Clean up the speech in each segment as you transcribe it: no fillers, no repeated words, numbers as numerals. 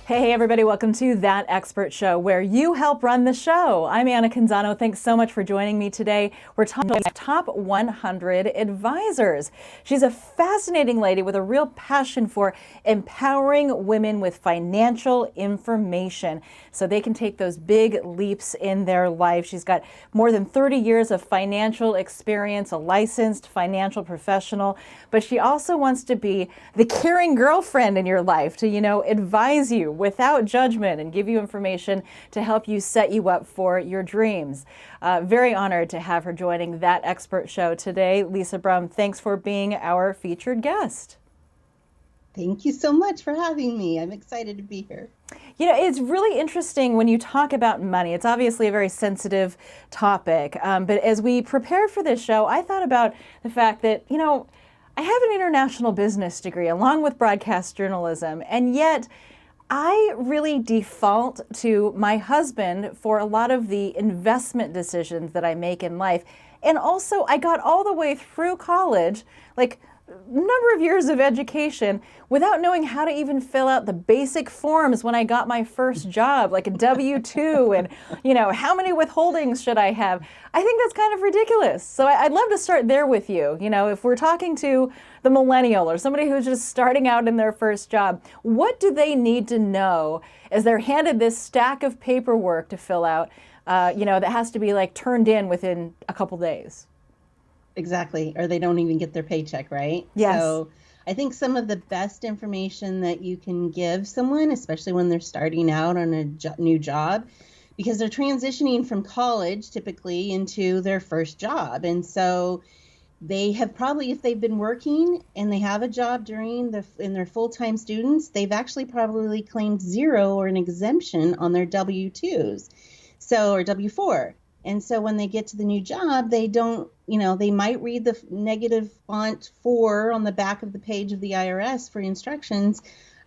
Hey everybody, welcome to That Expert Show, where you help run the show. I'm Anna Canzano. Thanks so much for joining me today. We're talking about top 100 advisors. She's a fascinating lady with a real passion for empowering women with financial information so they can take those big leaps in their life. She's got more than 30 years of financial experience, a licensed financial professional, but she also wants to be the caring girlfriend in your life to, advise you without judgment and give you information to help you set you up for your dreams. Very honored to have her joining That Expert Show today. Lisa Brumm, thanks for being our featured guest. Thank you so much for having me. I'm excited to be here. It's really interesting when you talk about money. It's obviously a very sensitive topic. But as we prepared for this show, I thought about the fact that, I have an international business degree along with broadcast journalism, and yet I really default to my husband for a lot of the investment decisions that I make in life. And also, I got all the way through college, like number of years of education, without knowing how to even fill out the basic forms when I got my first job, like a W-2 and, how many withholdings should I have? I think that's kind of ridiculous. So I'd love to start there with you. If we're talking to the millennial or somebody who's just starting out in their first job, what do they need to know as they're handed this stack of paperwork to fill out, that has to be like turned in within a couple days? Exactly. Or they don't even get their paycheck, right? Yes. So I think some of the best information that you can give someone, especially when they're starting out on a new job, because they're transitioning from college typically into their first job. And so they have probably, if they've been working and they have a job in their full-time students, they've actually probably claimed zero or an exemption on their W-2s. Or W-4. And so when they get to the new job, they don't, they might read the negative font 4 on the back of the page of the IRS for instructions.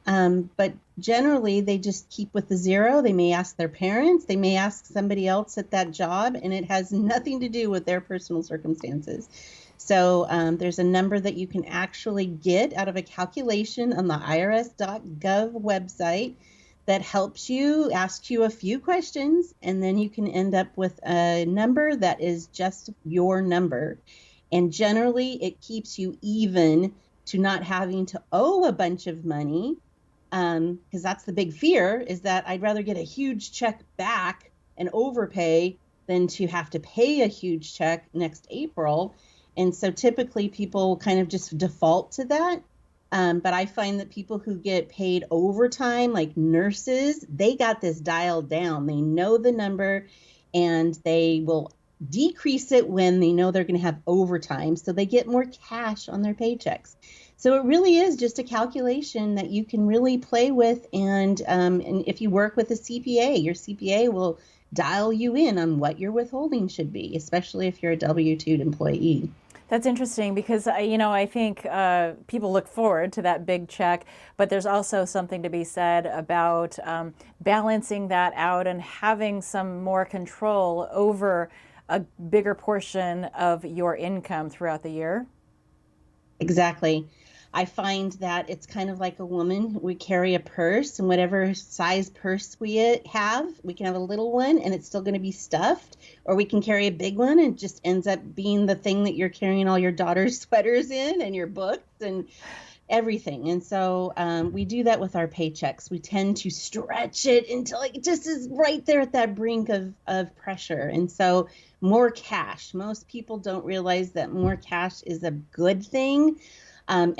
But generally, they just keep with the zero. They may ask their parents. They may ask somebody else at that job, and it has nothing to do with their personal circumstances. So there's a number that you can actually get out of a calculation on the irs.gov website that helps you, asks you a few questions, and then you can end up with a number that is just your number. And generally, it keeps you even to not having to owe a bunch of money, because that's the big fear, is that I'd rather get a huge check back and overpay than to have to pay a huge check next April. And so typically people kind of just default to that. But I find that people who get paid overtime, like nurses, they got this dialed down. They know the number and they will decrease it when they know they're going to have overtime. So they get more cash on their paychecks. So it really is just a calculation that you can really play with. And if you work with a CPA, your CPA will dial you in on what your withholding should be, especially if you're a W-2 employee. That's interesting because, I think people look forward to that big check, but there's also something to be said about balancing that out and having some more control over a bigger portion of your income throughout the year. Exactly. I find that it's kind of like a woman. We carry a purse, and whatever size purse we have, we can have a little one and it's still going to be stuffed, or we can carry a big one and it just ends up being the thing that you're carrying all your daughter's sweaters in and your books and everything. And so we do that with our paychecks. We tend to stretch it until it just is right there at that brink of pressure. And so more cash. Most people don't realize that more cash is a good thing. And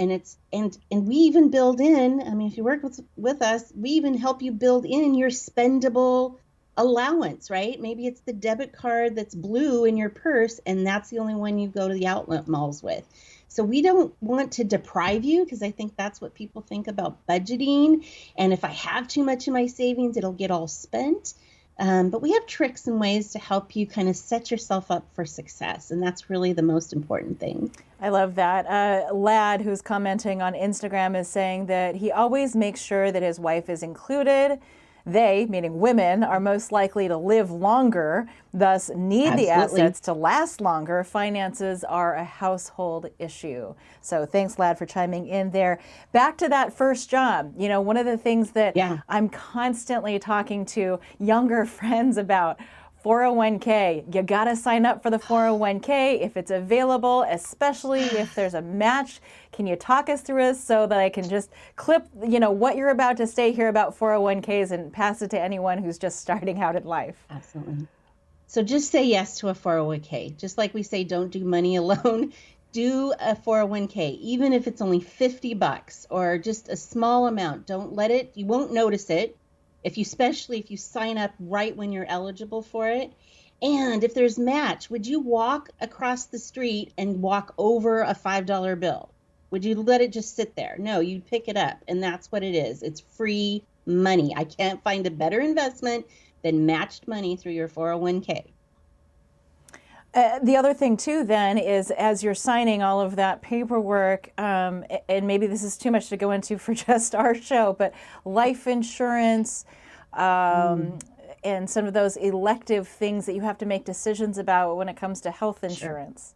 we even build in, if you work with us, we even help you build in your spendable allowance, right? Maybe it's the debit card that's blue in your purse, and that's the only one you go to the outlet malls with. So we don't want to deprive you, because I think that's what people think about budgeting. And if I have too much in my savings, it'll get all spent. But we have tricks and ways to help you kind of set yourself up for success. And that's really the most important thing. I love that. Lad, who's commenting on Instagram, is saying that he always makes sure that his wife is included, they, meaning women, are most likely to live longer, thus need the Absolutely. assets to last longer. Finances are a household issue. So thanks, Lad, for chiming in there. Back to that first job. You know, one of the things that Yeah. I'm constantly talking to younger friends about, 401k. You got to sign up for the 401k if it's available, especially if there's a match. Can you talk us through this so that I can just clip, you know, what you're about to say here about 401ks and pass it to anyone who's just starting out in life? Absolutely. So just say yes to a 401k. Just like we say, don't do money alone. Do a 401k, even if it's only $50 or just a small amount. Don't let it, you won't notice it especially if you sign up right when you're eligible for it. And if there's match, would you walk across the street and walk over a $5 bill? Would you let it just sit there? No, you'd pick it up. And that's what it is. It's free money. I can't find a better investment than matched money through your 401k. The other thing too then is, as you're signing all of that paperwork, and maybe this is too much to go into for just our show, but life insurance, and some of those elective things that you have to make decisions about when it comes to health insurance.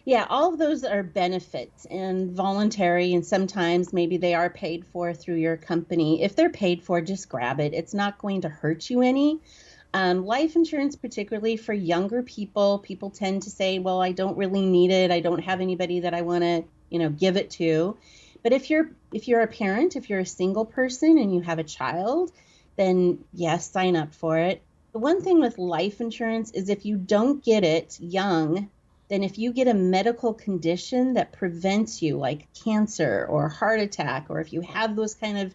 Yeah, all of those are benefits and voluntary, and sometimes maybe they are paid for through your company. If they're paid for, just grab it. It's not going to hurt you any. Life insurance, particularly for younger people tend to say, well, I don't really need it. I don't have anybody that I want to, give it to. But if you're a parent, if you're a single person and you have a child, then yes, sign up for it. The one thing with life insurance is if you don't get it young, then if you get a medical condition that prevents you, like cancer or heart attack, or if you have those kind of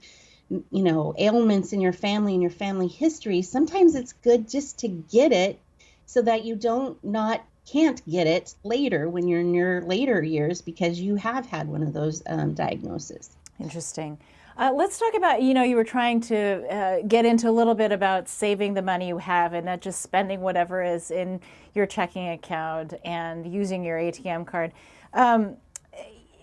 ailments in your family and your family history, sometimes it's good just to get it so that you can't get it later when you're in your later years because you have had one of those diagnoses. Interesting. Let's talk about, you were trying to get into a little bit about saving the money you have and not just spending whatever is in your checking account and using your ATM card.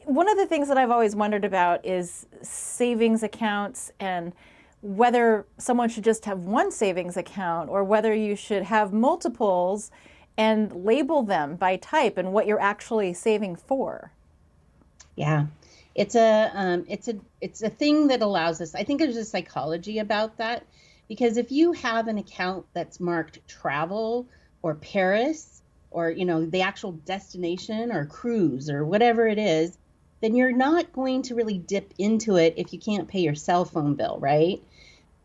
One of the things that I've always wondered about is savings accounts and whether someone should just have one savings account or whether you should have multiples and label them by type and what you're actually saving for. Yeah, it's a thing that allows us. I think there's a psychology about that, because if you have an account that's marked travel or Paris or the actual destination or cruise or whatever it is, then you're not going to really dip into it if you can't pay your cell phone bill, right?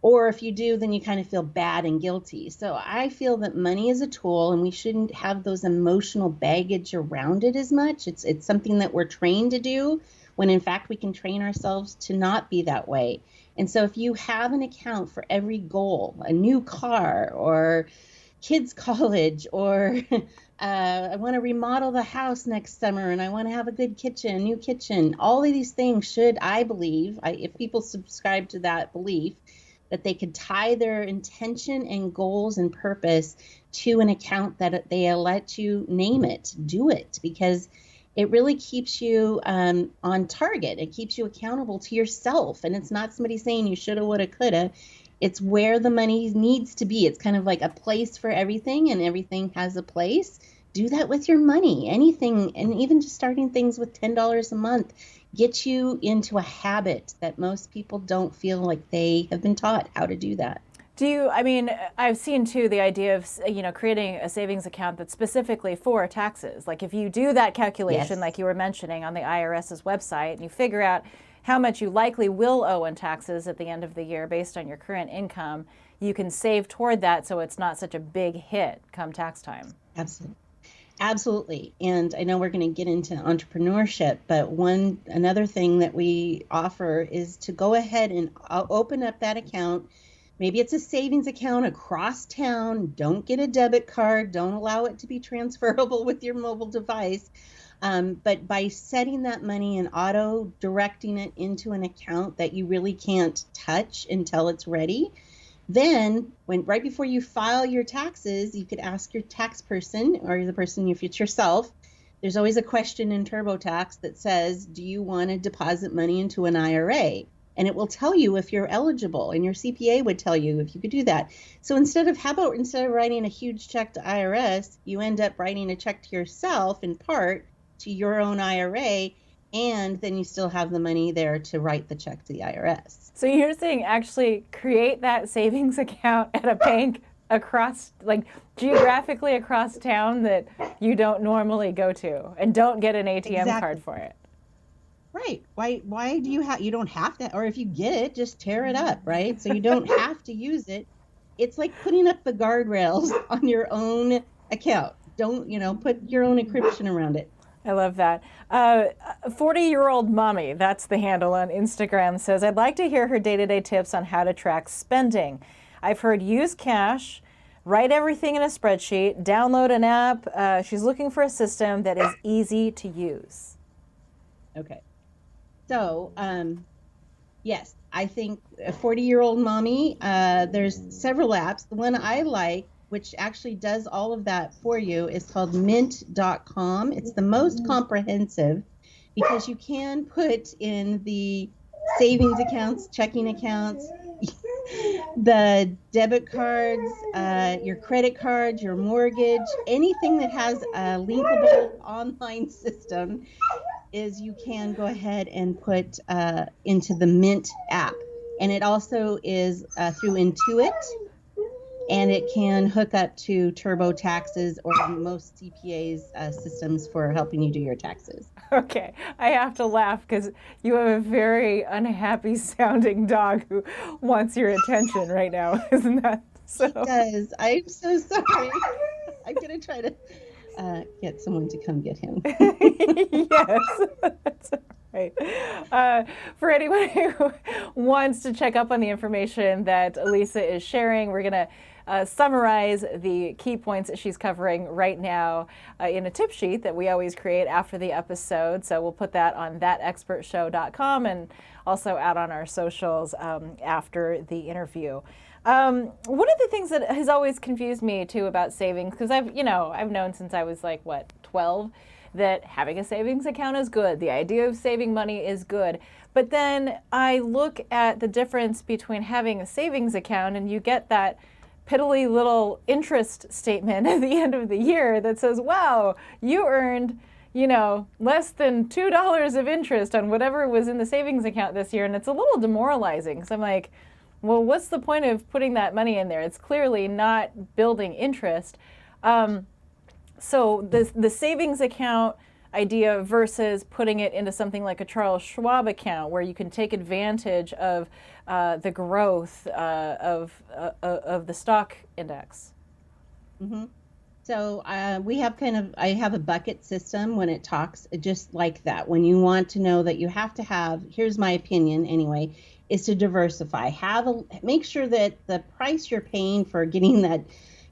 Or if you do, then you kind of feel bad and guilty. So I feel that money is a tool and we shouldn't have those emotional baggage around it as much. It's something that we're trained to do when in fact we can train ourselves to not be that way. And so if you have an account for every goal, a new car or kids' college, or I want to remodel the house next summer and I want to have a good kitchen, new kitchen. All of these things should, I believe, if people subscribe to that belief, that they could tie their intention and goals and purpose to an account that they let you name it, do it, because it really keeps you on target. It keeps you accountable to yourself. And it's not somebody saying you shoulda, woulda, coulda. It's where the money needs to be. It's kind of like a place for everything, and everything has a place. Do that with your money. Anything, and even just starting things with $10 a month, get you into a habit that most people don't feel like they have been taught how to do that. I've seen too the idea of, creating a savings account that's specifically for taxes. Like if you do that calculation, Yes. like you were mentioning on the IRS's website, and you figure out how much you likely will owe in taxes at the end of the year based on your current income, you can save toward that so it's not such a big hit come tax time. Absolutely. And I know we're going to get into entrepreneurship, but another thing that we offer is to go ahead and open up that account. Maybe it's a savings account across town. Don't get a debit card. Don't allow it to be transferable with your mobile device. But by setting that money and auto directing it into an account that you really can't touch until it's ready, then right before you file your taxes, you could ask your tax person or the person if it's yourself. There's always a question in TurboTax that says, do you want to deposit money into an IRA? and it will tell you if you're eligible, and your CPA would tell you if you could do that. So instead of writing a huge check to IRS, you end up writing a check to yourself in part to your own IRA, and then you still have the money there to write the check to the IRS. So you're saying actually create that savings account at a bank across, like geographically across town that you don't normally go to, and don't get an ATM card for it. Right. Why do you don't have to, or if you get it, just tear it up, right? So you don't have to use it. It's like putting up the guardrails on your own account. Don't, put your own encryption around it. I love that. 40-year-old mommy, that's the handle on Instagram, says, I'd like to hear her day-to-day tips on how to track spending. I've heard use cash, write everything in a spreadsheet, download an app. She's looking for a system that is easy to use. Okay. So, yes, I think a 40-year-old mommy, there's several apps. The one I like, which actually does all of that for you, is called mint.com. It's the most comprehensive because you can put in the savings accounts, checking accounts, the debit cards, your credit cards, your mortgage, anything that has a linkable online system is you can go ahead and put into the Mint app. And it also is through Intuit, and it can hook up to TurboTaxes or most CPA's systems for helping you do your taxes. Okay, I have to laugh because you have a very unhappy sounding dog who wants your attention right now, isn't that so? He does. I'm so sorry. I'm going to try to get someone to come get him. Yes, that's right. For anyone who wants to check up on the information that Lisa is sharing, we're going to summarize the key points that she's covering right now in a tip sheet that we always create after the episode. So we'll put that on thatexpertshow.com and also out on our socials after the interview. One of the things that has always confused me too about savings, because I've known since I was 12, that having a savings account is good. The idea of saving money is good. But then I look at the difference between having a savings account and you get that piddly little interest statement at the end of the year that says, wow, you earned, less than $2 of interest on whatever was in the savings account this year. And it's a little demoralizing because I'm like, well, what's the point of putting that money in there? It's clearly not building interest. So the savings account idea versus putting it into something like a Charles Schwab account where you can take advantage of the growth of the stock index. Mm-hmm. So we have I have a bucket system when it talks just like that. When you want to know that you have to have, here's my opinion anyway, is to diversify. Make sure that the price you're paying for getting that,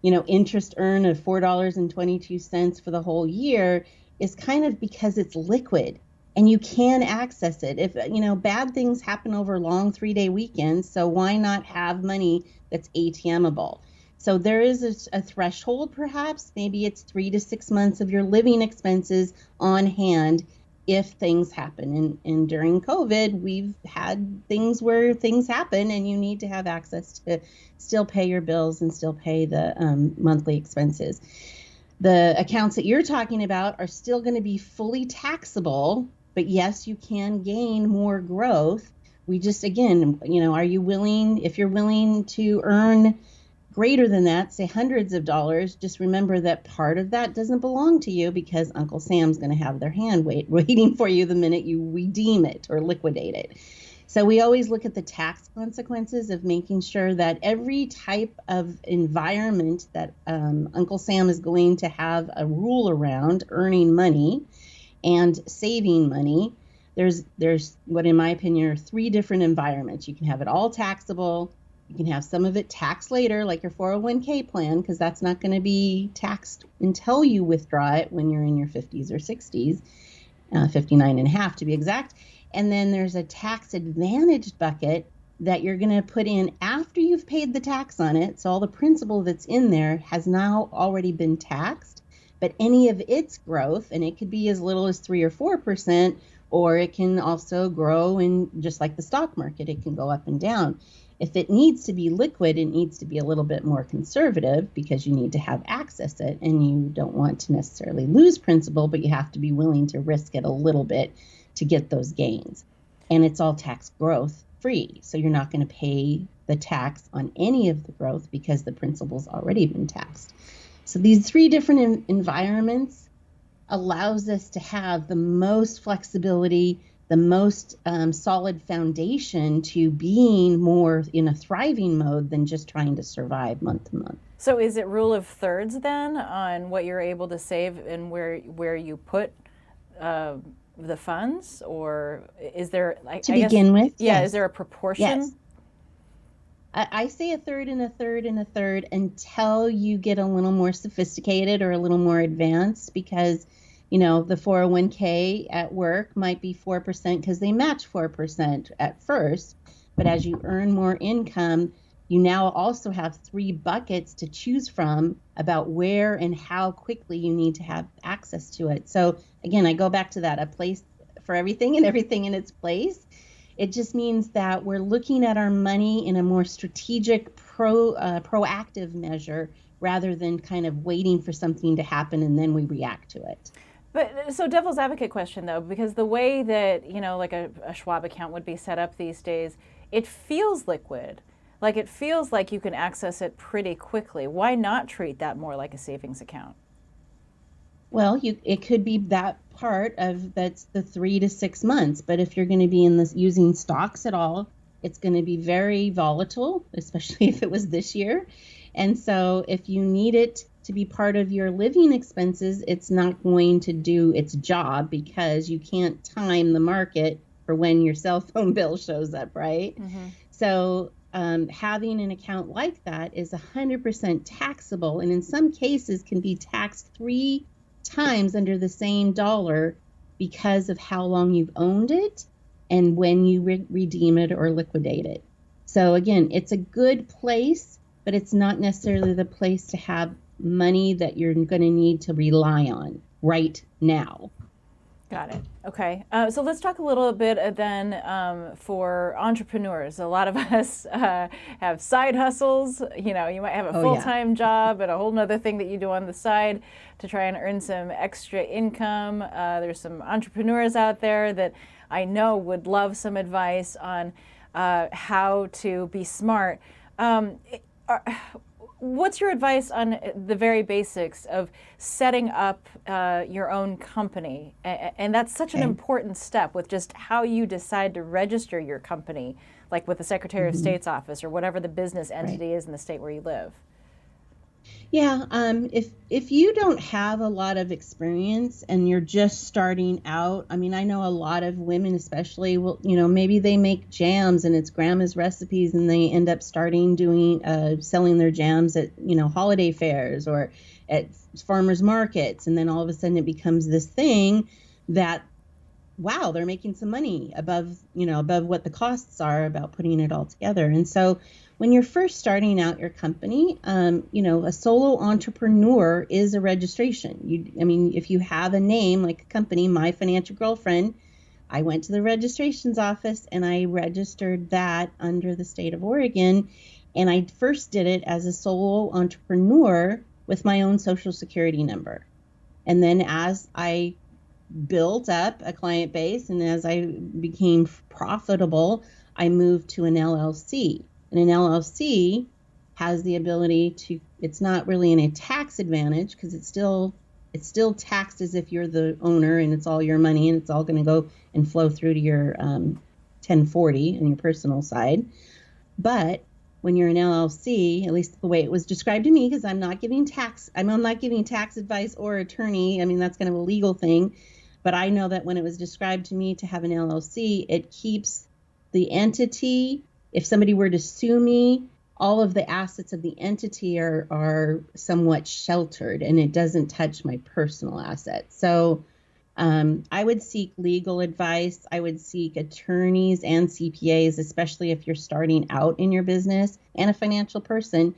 interest earn of $4.22 for the whole year is kind of because it's liquid and you can access it. If, bad things happen over long 3-day weekends, so why not have money that's ATMable? So there is a threshold, perhaps. Maybe it's 3 to 6 months of your living expenses on hand if things happen. And during COVID, we've had things where things happen and you need to have access to still pay your bills and still pay the monthly expenses. The accounts that you're talking about are still going to be fully taxable, but yes, you can gain more growth. We just, again, are you willing, if you're willing to earn greater than that, say hundreds of dollars, just remember that part of that doesn't belong to you because Uncle Sam's going to have their hand waiting for you the minute you redeem it or liquidate it. So we always look at the tax consequences of making sure that every type of environment that Uncle Sam is going to have a rule around earning money and saving money, there's what in my opinion are 3 different environments. You can have it all taxable. You can have some of it taxed later, like your 401k plan, because that's not going to be taxed until you withdraw it when you're in your 50s or 60s, 59 and a half to be exact. And then there's a tax advantaged bucket that you're going to put in after you've paid the tax on it. So all the principal that's in there has now already been taxed, But any of its growth, and it could be as little as 3 or 4%, or it can also grow in, just like the stock market, it can go up and down. If it needs to be liquid, it needs to be a little bit more conservative because you need to have access to it, and you don't want to necessarily lose principal, but you have to be willing to risk it a little bit to get those gains. And it's all tax growth free. So you're not going to pay the tax on any of the growth because the principal's already been taxed. So these three different environments allows us to have the most flexibility, the most solid foundation to being more in a thriving mode than just trying to survive month to month. So is it rule of thirds then on what you're able to save and where you put the funds, or is there to begin with? Yeah, yes. Is there a proportion? Yes. I say a third and a third and a third until you get a little more sophisticated or a little more advanced, because the 401k at work might be 4% because they match 4% at first, but as you earn more income, you now also have 3 buckets to choose from about where and how quickly you need to have access to it. So again, I go back to that, a place for everything and everything in its place. It just means that we're looking at our money in a more strategic, proactive measure rather than kind of waiting for something to happen and then we react to it. But so devil's advocate question though, because the way that, like a Schwab account would be set up these days, it feels liquid. Like it feels like you can access it pretty quickly. Why not treat that more like a savings account? Well, it could be that part of that's the 3 to 6 months. But if you're going to be in this using stocks at all, it's going to be very volatile, especially if it was this year. And so if you need it to be part of your living expenses, it's not going to do its job because you can't time the market for when your cell phone bill shows up, right? Mm-hmm. So having an account like that is 100% taxable, and in some cases can be taxed 3 times under the same dollar because of how long you've owned it and when you redeem it or liquidate it. So again, it's a good place, but it's not necessarily the place to have money that you're going to need to rely on right now. Got it. Okay. So let's talk a little bit then for entrepreneurs. A lot of us have side hustles. You might have a full-time job and a whole nother thing that you do on the side to try and earn some extra income. There's some entrepreneurs out there that I know would love some advice on how to be smart. What's your advice on the very basics of setting up your own company? And that's such an important step with just how you decide to register your company, like with the Secretary of State's office or whatever the business entity is in the state where you live. Yeah, if you don't have a lot of experience and you're just starting out, I know a lot of women especially will, maybe they make jams and it's grandma's recipes and they end up selling their jams at, holiday fairs or at farmers markets. And then all of a sudden it becomes this thing that, wow, they're making some money above what the costs are about putting it all together. And so when you're first starting out your company, a solo entrepreneur is a registration. If you have a name like a company, My Financial Girlfriend, I went to the registrations office and I registered that under the state of Oregon. And I first did it as a solo entrepreneur with my own Social Security number. And then as I built up a client base and as I became profitable, I moved to an LLC. And an LLC has the ability to, it's not really in a tax advantage because it's still taxed as if you're the owner and it's all your money and it's all going to go and flow through to your 1040 on your personal side. But when you're an LLC, at least the way it was described to me, because I'm not giving tax advice or attorney. That's kind of a legal thing. But I know that when it was described to me to have an LLC, it keeps the entity. If somebody were to sue me, all of the assets of the entity are somewhat sheltered and it doesn't touch my personal assets. So I would seek legal advice. I would seek attorneys and CPAs, especially if you're starting out in your business and a financial person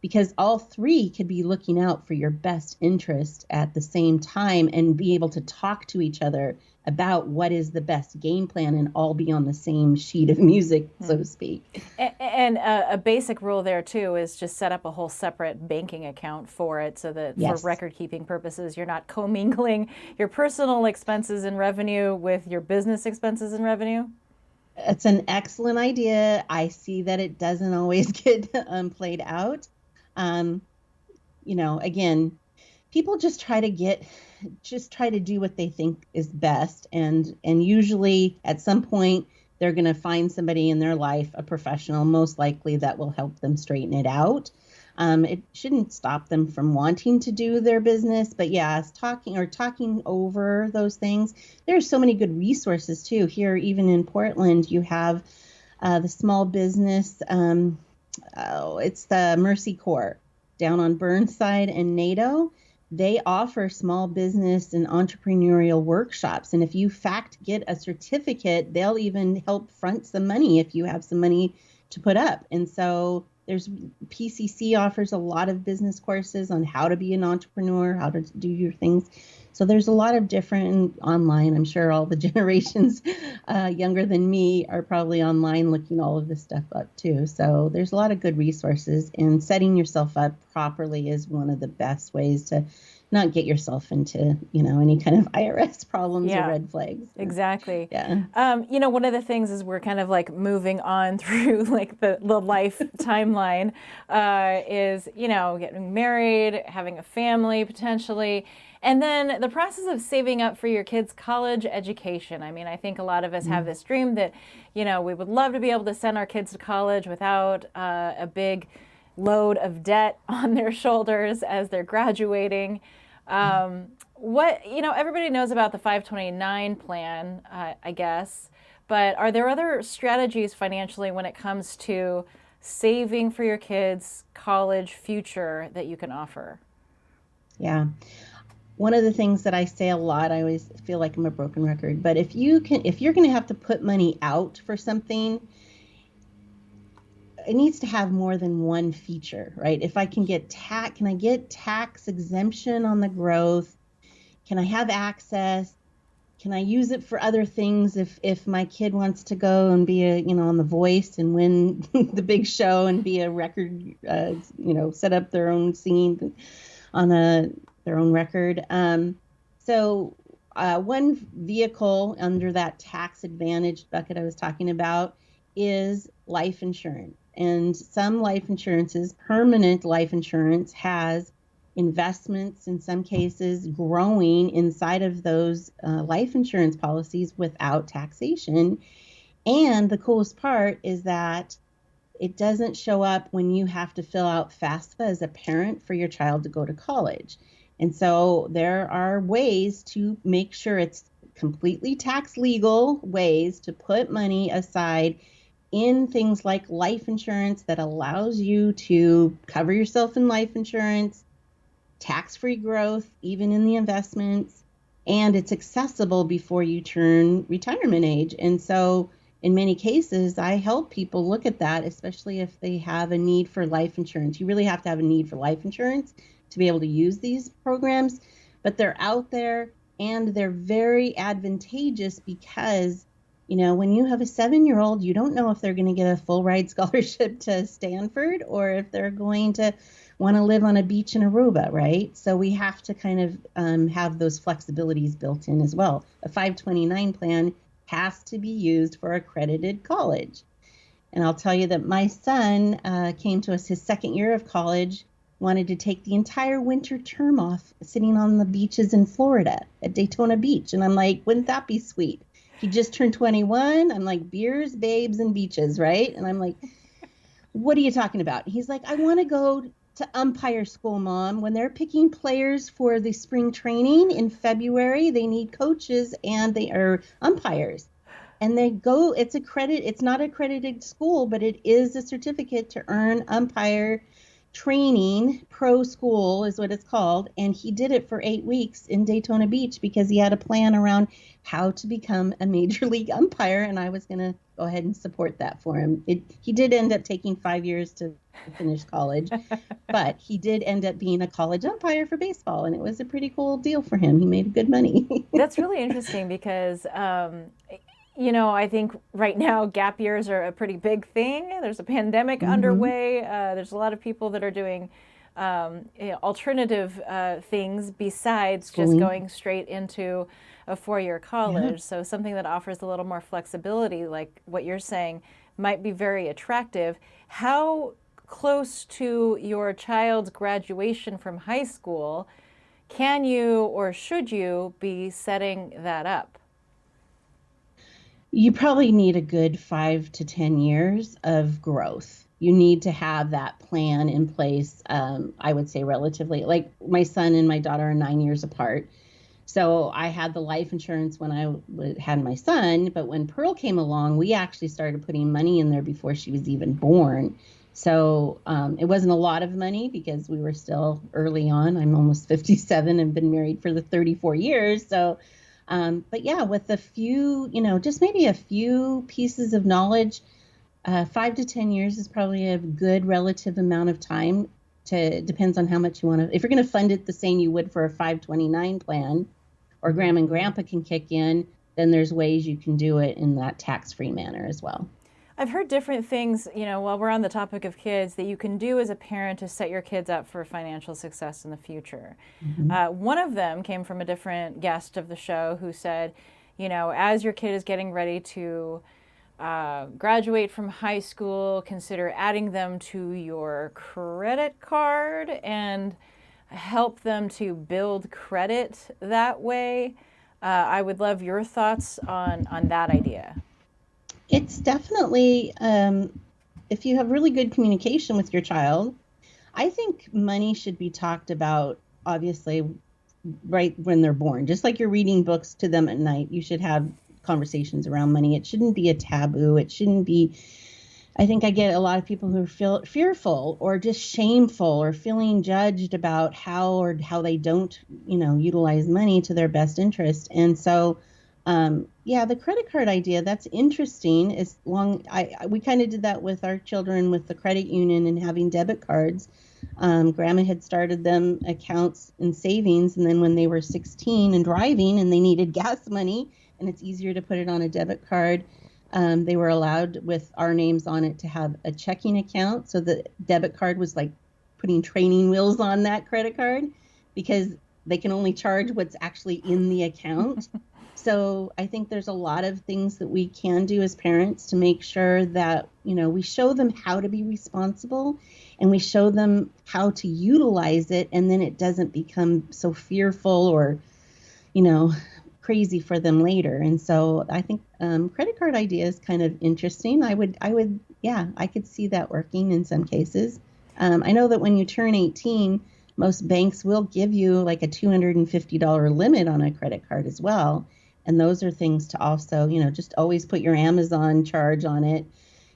because all three could be looking out for your best interest at the same time and be able to talk to each other about what is the best game plan and all be on the same sheet of music, so to speak. And a basic rule there too is just set up a whole separate banking account for it so that for Yes. record keeping purposes, you're not commingling your personal expenses and revenue with your business expenses and revenue. It's an excellent idea. I see that it doesn't always get played out. Um, again, people just try to do what they think is best, and usually at some point they're going to find somebody in their life, a professional most likely, that will help them straighten it out. It shouldn't stop them from wanting to do their business, but yeah, talking over those things. There's so many good resources too here, even in Portland. You have the small business, it's the Mercy Corps down on Burnside and NATO. They offer small business and entrepreneurial workshops. And if you get a certificate, they'll even help front some money if you have some money to put up. And so there's PCC offers a lot of business courses on how to be an entrepreneur, how to do your things. So there's a lot of different online. I'm sure all the generations younger than me are probably online looking all of this stuff up too. So there's a lot of good resources, and setting yourself up properly is one of the best ways to not get yourself into, any kind of IRS problems or red flags. Exactly. Yeah. One of the things is we're kind of like moving on through like the life timeline is, getting married, having a family potentially, and then the process of saving up for your kids' college education. I mean, I think a lot of us have this dream that, we would love to be able to send our kids to college without a big load of debt on their shoulders as they're graduating. Everybody knows about the 529 plan, I guess, but are there other strategies financially when it comes to saving for your kids' college future that you can offer? Yeah. One of the things that I say a lot, I always feel like I'm a broken record, but if you're going to have to put money out for something, it needs to have more than one feature, right? If I can can I get tax exemption on the growth? Can I have access? Can I use it for other things if my kid wants to go and be on The Voice and win the big show and be a record, set up their own singing on their own record. So one vehicle under that tax advantage bucket I was talking about is life insurance. And some life insurances, permanent life insurance, has investments in some cases growing inside of those life insurance policies without taxation. And the coolest part is that it doesn't show up when you have to fill out FAFSA as a parent for your child to go to college. And so there are ways to make sure it's completely tax legal ways to put money aside in things like life insurance that allows you to cover yourself in life insurance, tax-free growth, even in the investments, and it's accessible before you turn retirement age. And so in many cases, I help people look at that, especially if they have a need for life insurance. You really have to have a need for life insurance to be able to use these programs, but they're out there and they're very advantageous because, when you have a 7-year-old, you don't know if they're going to get a full ride scholarship to Stanford or if they're going to want to live on a beach in Aruba, right? So we have to kind of have those flexibilities built in as well. A 529 plan has to be used for accredited college. And I'll tell you that my son came to us his second year of college, wanted to take the entire winter term off sitting on the beaches in Florida at Daytona Beach. And I'm like, wouldn't that be sweet? He just turned 21. I'm like, beers, babes, and beaches, right? And I'm like, what are you talking about? He's like, I want to go to umpire school, Mom. When they're picking players for the spring training in February, they need coaches and they are umpires. And it's not accredited school, but it is a certificate to earn umpire training, pro school is what it's called, and he did it for 8 weeks in Daytona Beach because he had a plan around how to become a major league umpire, and I was going to go ahead and support that for him. He did end up taking 5 years to finish college, but he did end up being a college umpire for baseball, and it was a pretty cool deal for him. He made good money. That's really interesting because, I think right now gap years are a pretty big thing. There's a pandemic underway. There's a lot of people that are doing alternative things besides just going straight into a four-year college. So something that offers a little more flexibility, like what you're saying, might be very attractive. How close to your child's graduation from high school can you or should you be setting that up? You probably need a good 5 to 10 years of growth. You need to have that plan in place. I would say relatively, like my son and my daughter are 9 years apart. So I had the life insurance when I had my son, but when Pearl came along, we actually started putting money in there before she was even born. So it wasn't a lot of money because we were still early on. I'm almost 57 and been married for the 34 years. So, but yeah, with a few, just maybe a few pieces of knowledge, 5 to 10 years is probably a good relative amount of time. Depends on how much you want to. If you're going to fund it the same you would for a 529 plan, or grandma and grandpa can kick in, then there's ways you can do it in that tax-free manner as well. I've heard different things, while we're on the topic of kids, that you can do as a parent to set your kids up for financial success in the future. One of them came from a different guest of the show who said, as your kid is getting ready to graduate from high school, consider adding them to your credit card and help them to build credit that way. I would love your thoughts on that idea. It's definitely, if you have really good communication with your child, I think money should be talked about, obviously, right when they're born. Just like you're reading books to them at night, you should have conversations around money. It shouldn't be a taboo. It shouldn't be. I think I get a lot of people who feel fearful or just shameful or feeling judged about how they don't, utilize money to their best interest. And so, the credit card idea, that's interesting. We kind of did that with our children with the credit union and having debit cards. Grandma had started them accounts and savings. And then when they were 16 and driving and they needed gas money, and it's easier to put it on a debit card, they were allowed with our names on it to have a checking account. So the debit card was like putting training wheels on that credit card because they can only charge what's actually in the account. So I think there's a lot of things that we can do as parents to make sure that, we show them how to be responsible and we show them how to utilize it. And then it doesn't become so fearful or, crazy for them later. And so I think credit card idea is kind of interesting. I could see that working in some cases. I know that when you turn 18, most banks will give you like a $250 limit on a credit card as well. And those are things to also, just always put your Amazon charge on it,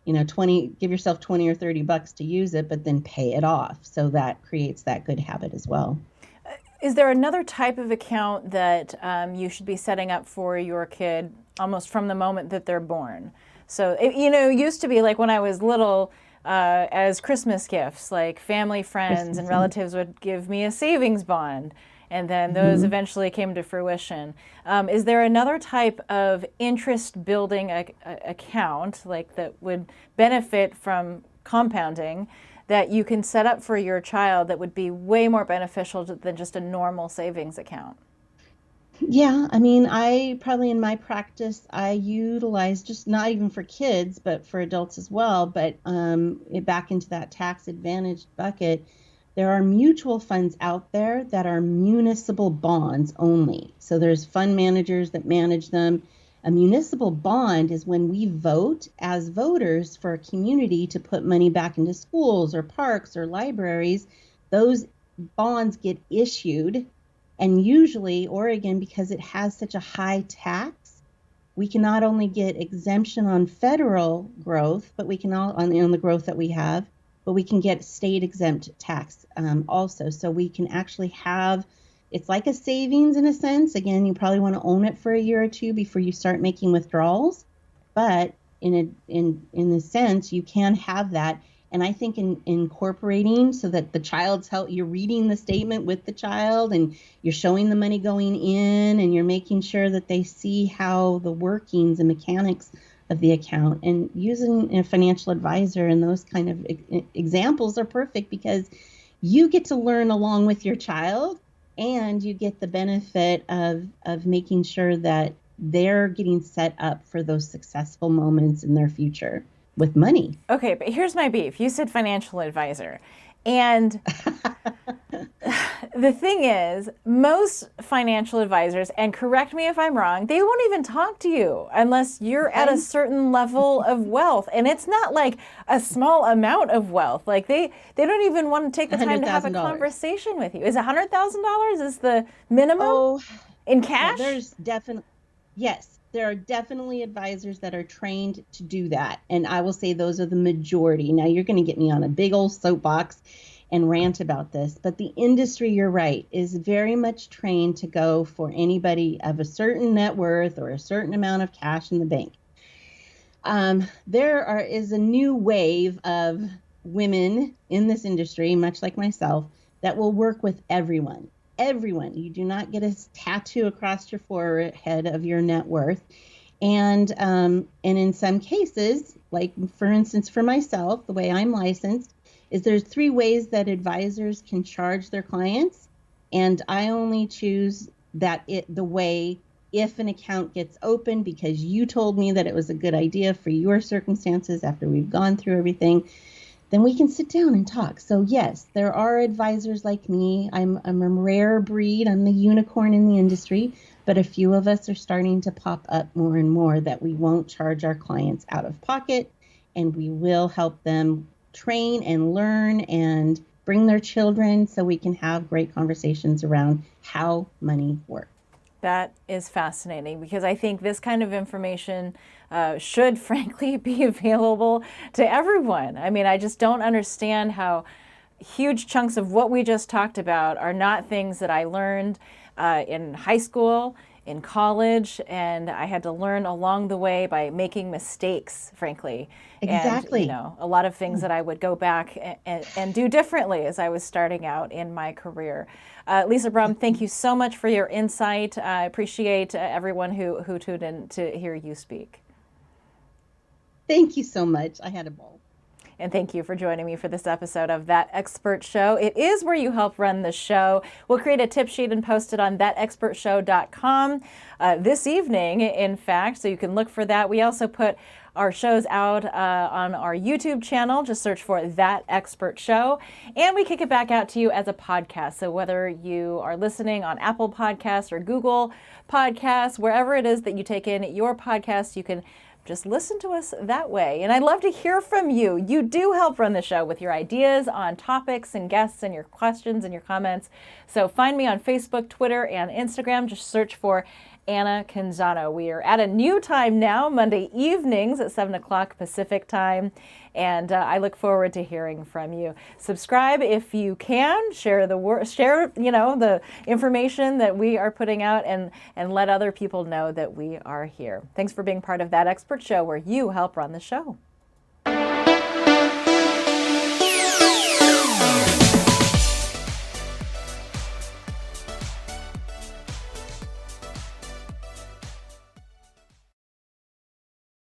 give yourself 20 or 30 bucks to use it, but then pay it off. So that creates that good habit as well. Is there another type of account that you should be setting up for your kid almost from the moment that they're born? So, it used to be like when I was little, as Christmas gifts, like family, friends, and relatives would give me a savings bond. And then those eventually came to fruition. Is there another type of interest building account like that would benefit from compounding that you can set up for your child that would be way more beneficial than just a normal savings account? Yeah, I mean, I probably in my practice, I utilize just not even for kids, but for adults as well. But back into that tax advantage bucket, there are mutual funds out there that are municipal bonds only. So there's fund managers that manage them. A municipal bond is when we vote as voters for a community to put money back into schools or parks or libraries. Those bonds get issued. And usually Oregon, because it has such a high tax, we can not only get exemption on federal growth, but we can on the growth that we have, but we can get state exempt tax also. So we can actually have, it's like a savings in a sense. Again, you probably want to own it for a year or two before you start making withdrawals. But in a sense, you can have that. And I think in incorporating so that the child's help, you're reading the statement with the child and you're showing the money going in and you're making sure that they see how the workings and mechanics of the account, and using a financial advisor and those kind of examples are perfect because you get to learn along with your child and you get the benefit of making sure that they're getting set up for those successful moments in their future with money. Okay, but here's my beef. You said financial advisor. And the thing is, most financial advisors, and correct me if I'm wrong, they won't even talk to you unless you're at a certain level of wealth. And it's not like a small amount of wealth. Like they don't even want to take the time to have a conversation with you. Is $100,000 is the minimum in cash? There's definitely, yes. There are definitely advisors that are trained to do that. And I will say those are the majority. Now, you're going to get me on a big old soapbox and rant about this. But the industry, you're right, is very much trained to go for anybody of a certain net worth or a certain amount of cash in the bank. There is a new wave of women in this industry, much like myself, that will work with everyone. Everyone. You do not get a tattoo across your forehead of your net worth. And in some cases, like for instance, for myself, the way I'm licensed is there's 3 ways that advisors can charge their clients. And I only choose the way if an account gets open because you told me that it was a good idea for your circumstances after we've gone through everything, then we can sit down and talk. So yes, there are advisors like me. I'm a rare breed. I'm the unicorn in the industry, but a few of us are starting to pop up more and more that we won't charge our clients out of pocket, and we will help them train and learn and bring their children so we can have great conversations around how money works. That is fascinating because I think this kind of information should frankly be available to everyone. I mean, I just don't understand how huge chunks of what we just talked about are not things that I learned in high school, in college, and I had to learn along the way by making mistakes, frankly. Exactly. And, you know, a lot of things that I would go back and do differently as I was starting out in my career. Lisa Brumm, thank you so much for your insight. I appreciate everyone who tuned in to hear you speak. Thank you so much. I had a ball. And thank you for joining me for this episode of That Expert Show. It is where you help run the show. We'll create a tip sheet and post it on thatexpertshow.com this evening, in fact, so you can look for that. We also put our shows out on our YouTube channel. Just search for That Expert Show. And we kick it back out to you as a podcast. So whether you are listening on Apple Podcasts or Google Podcasts, wherever it is that you take in your podcast, you can just listen to us that way. And I'd love to hear from you. You do help run the show with your ideas on topics and guests and your questions and your comments. So find me on Facebook, Twitter, and Instagram. Just search for Anna Canzano. We are at a new time now, Monday evenings at 7 o'clock Pacific time. And I look forward to hearing from you. Subscribe if you can. Share the information that we are putting out, and let other people know that we are here. Thanks for being part of That Expert Show, where you help run the show.